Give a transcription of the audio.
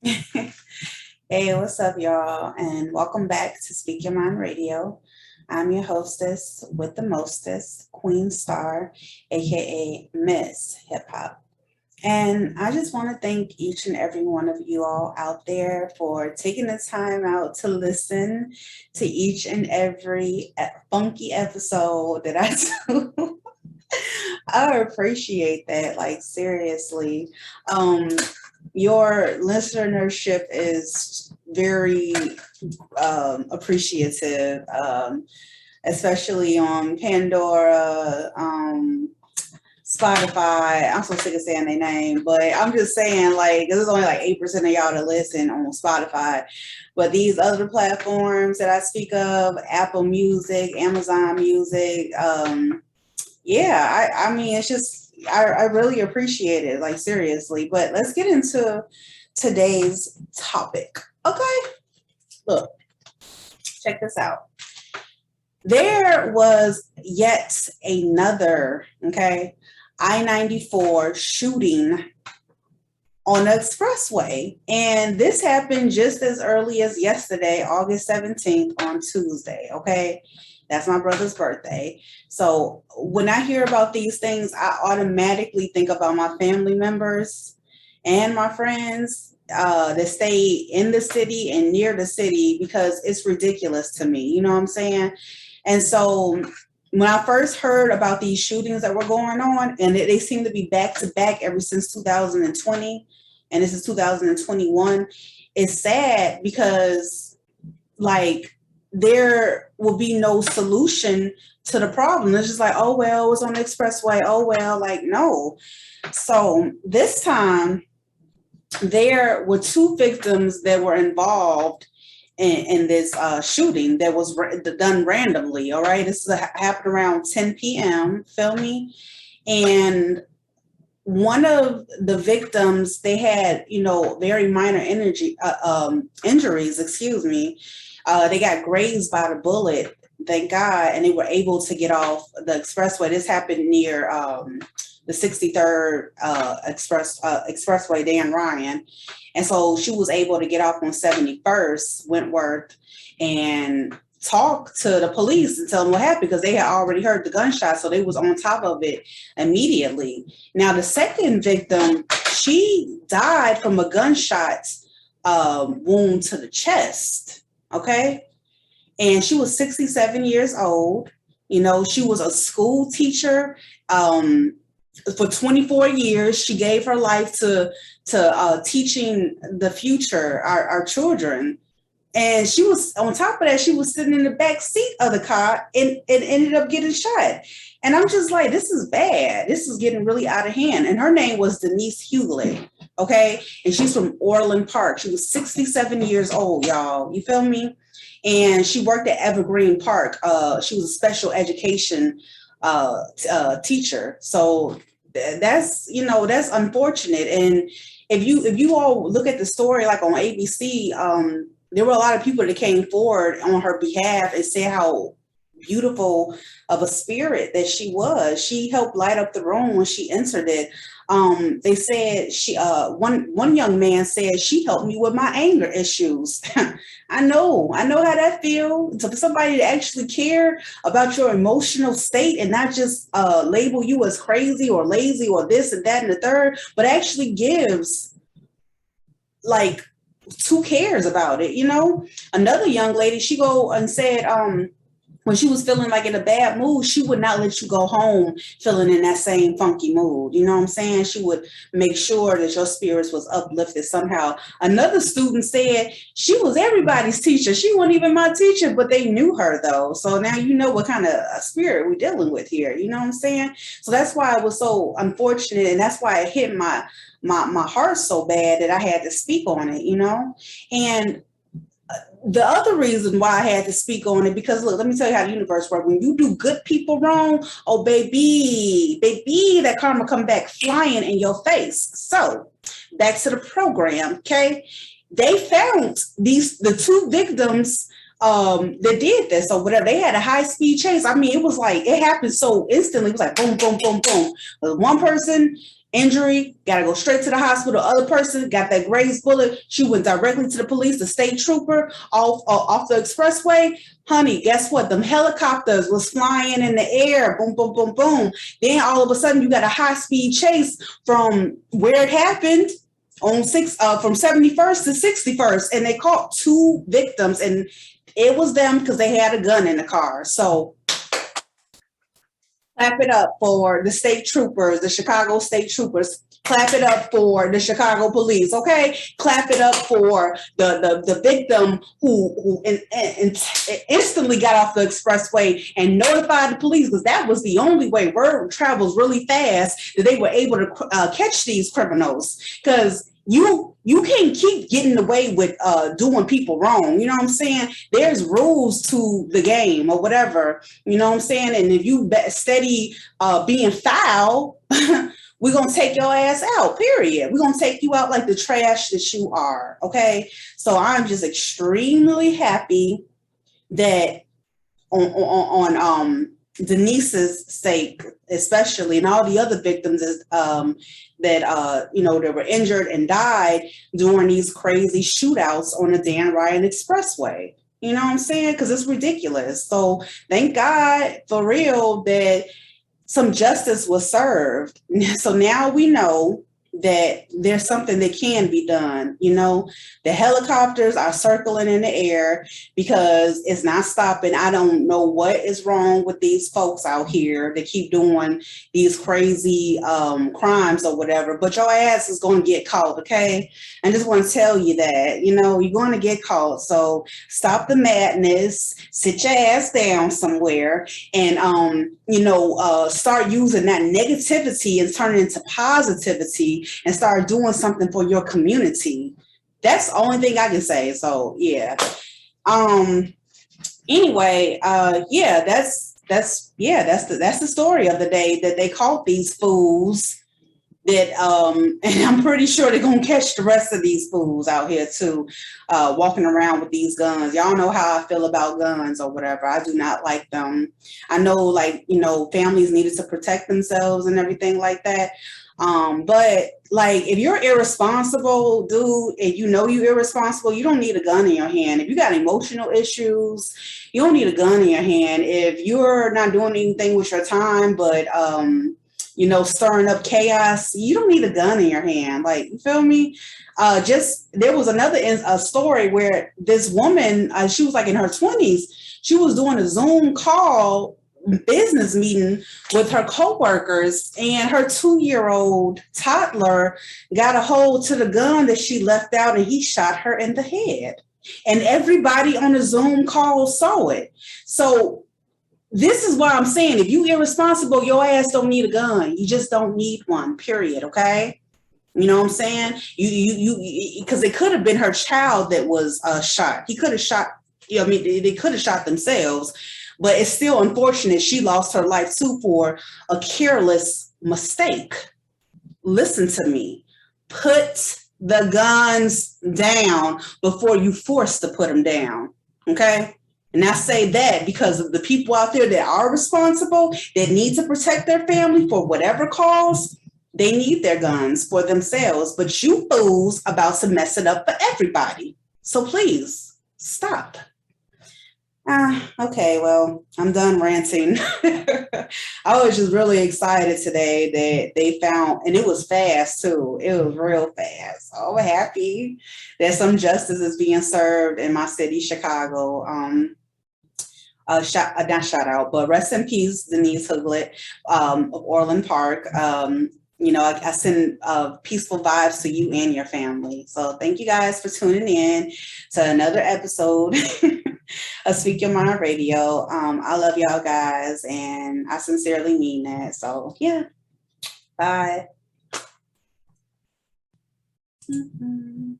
Hey, what's up, y'all? And welcome back to Speak Your Mind Radio. I'm your hostess with the mostest, Queen Star, aka Miss Hip Hop. And I just want to thank each and every one of you all out there for taking the time out to listen to each and every funky episode that I do. I appreciate that, like seriously. Um, your listenership is very appreciative, especially on Pandora, Spotify. I'm so sick of saying their name, but I'm just saying, like, there's only like 8% of y'all that listen on Spotify. But these other platforms that I speak of, Apple Music, Amazon Music, yeah, I mean, it's just, I really appreciate it, like, seriously. But let's get into today's topic. Okay, look, check this out. There was yet another, okay, I-94 shooting on the expressway. And this happened just as early as yesterday, August 17th, on Tuesday, okay? That's my brother's birthday. So when I hear about these things, I automatically think about my family members and my friends that stay in the city and near the city because it's ridiculous to me. You know what I'm saying? And so when I first heard about these shootings that were going on, and they seem to be back to back ever since 2020, and this is 2021, it's sad because, like, there will be no solution to the problem. It's just like, oh, well, it was on the expressway. Oh, well, like, no. So this time, there were two victims that were involved in this shooting that was done randomly. All right, this happened around 10 p.m. Feel me? And one of the victims, they had, very minor injuries. Excuse me. They got grazed by the bullet. Thank God, and they were able to get off the expressway. This happened near the 63rd expressway, Dan Ryan. And so she was able to get off on 71st Wentworth and talk to the police and tell them what happened because they had already heard the gunshot. So they was on top of it immediately. Now, the second victim, she died from a gunshot wound to the chest. Okay. And she was 67 years old. She was a school teacher. For 24 years, she gave her life to teaching the future, our children. And she was, on top of that, she was sitting in the back seat of the car and ended up getting shot. And I'm just like, this is bad. This is getting really out of hand. And her name was Denise Huguelet. Okay. And she's from Orland Park. She was 67 years old, y'all. You feel me? And she worked at Evergreen Park. She was a special education teacher. So that's unfortunate. And if you all look at the story, like on ABC, there were a lot of people that came forward on her behalf and said how beautiful of a spirit that she was. She helped light up the room when she entered it. They said one young man said she helped me with my anger issues. I know how that feels. To somebody to actually care about your emotional state and not just label you as crazy or lazy or this and that and the third, but actually gives, like, who cares about it, Another young lady, she go and said, when she was feeling like in a bad mood, she would not let you go home feeling in that same funky mood. You know what I'm saying? She would make sure that your spirits was uplifted somehow. Another student said she was everybody's teacher. She wasn't even my teacher, but they knew her though. So now you know what kind of a spirit we're dealing with here. You know what I'm saying? So that's why it was so unfortunate. And that's why it hit my heart so bad that I had to speak on it, And the other reason why I had to speak on it, because look, let me tell you how the universe works. When you do good people wrong, oh baby, that karma come back flying in your face. So back to the program, okay? They found the two victims that did this or whatever. They had a high-speed chase. I mean, it was like, it happened so instantly. It was like boom, boom, boom, boom. One person injury, got to go straight to the hospital. Other person got that grazed bullet. She went directly to the police, the state trooper off the expressway. Honey, guess what? Them helicopters was flying in the air. Boom, boom, boom, boom. Then all of a sudden you got a high speed chase from where it happened on from 71st to 61st. And they caught 2 victims, and it was them because they had a gun in the car. So clap it up for the state troopers, the Chicago state troopers. Clap it up for the Chicago police, okay? Clap it up for the victim who instantly got off the expressway and notified the police, because that was the only way. Word travels really fast that they were able to catch these criminals, because you can't keep getting away with doing people wrong. You know what I'm saying? There's rules to the game or whatever. You know what I'm saying? And if you steady being foul, we're going to take your ass out, period. We're going to take you out like the trash that you are, okay? So I'm just extremely happy that on Denise's sake, especially, and all the other victims that were injured and died during these crazy shootouts on the Dan Ryan Expressway. You know what I'm saying? Because it's ridiculous. So thank God for real that some justice was served. So now we know that there's something that can be done. You know, the helicopters are circling in the air because it's not stopping. I don't know what is wrong with these folks out here that keep doing these crazy crimes or whatever, but your ass is going to get caught, okay? I just want to tell you that, you know, you're going to get caught. So stop the madness, sit your ass down somewhere, and start using that negativity and turn it into positivity and start doing something for your community. That's the only thing I can say. So yeah. Anyway, that's the story of the day, that they caught these fools that and I'm pretty sure they're gonna catch the rest of these fools out here too, walking around with these guns. Y'all know how I feel about guns or whatever. I do not like them. I know, like, you know, families needed to protect themselves and everything like that. But like, if you're irresponsible, dude, and you know you're irresponsible, you don't need a gun in your hand. If you got emotional issues, you don't need a gun in your hand. If you're not doing anything with your time, but stirring up chaos, you don't need a gun in your hand. Like, you feel me? There was another story where this woman, she was like in her 20s. She was doing a Zoom call business meeting with her coworkers, and her 2-year-old toddler got a hold to the gun that she left out, and he shot her in the head. And everybody on the Zoom call saw it. So this is why I'm saying, if you irresponsible, your ass don't need a gun. You just don't need one, period, okay? You know what I'm saying? You because it could have been her child that was shot. He could have shot, they could have shot themselves, but it's still unfortunate she lost her life too for a careless mistake. Listen to me. Put the guns down before you force to put them down, okay? And I say that because of the people out there that are responsible, that need to protect their family for whatever cause. They need their guns for themselves, but you fools about to mess it up for everybody. So please stop. Okay, well, I'm done ranting. I was just really excited today that they found, and it was fast too. It was real fast. So I'm happy that some justice is being served in my city, Chicago. Not shout out, but rest in peace, Denise Huguelet of Orland Park. I send peaceful vibes to you and your family. So thank you guys for tuning in to another episode of Speak Your Mind Radio. I love y'all guys, and I sincerely mean that. So yeah, bye. Mm-hmm.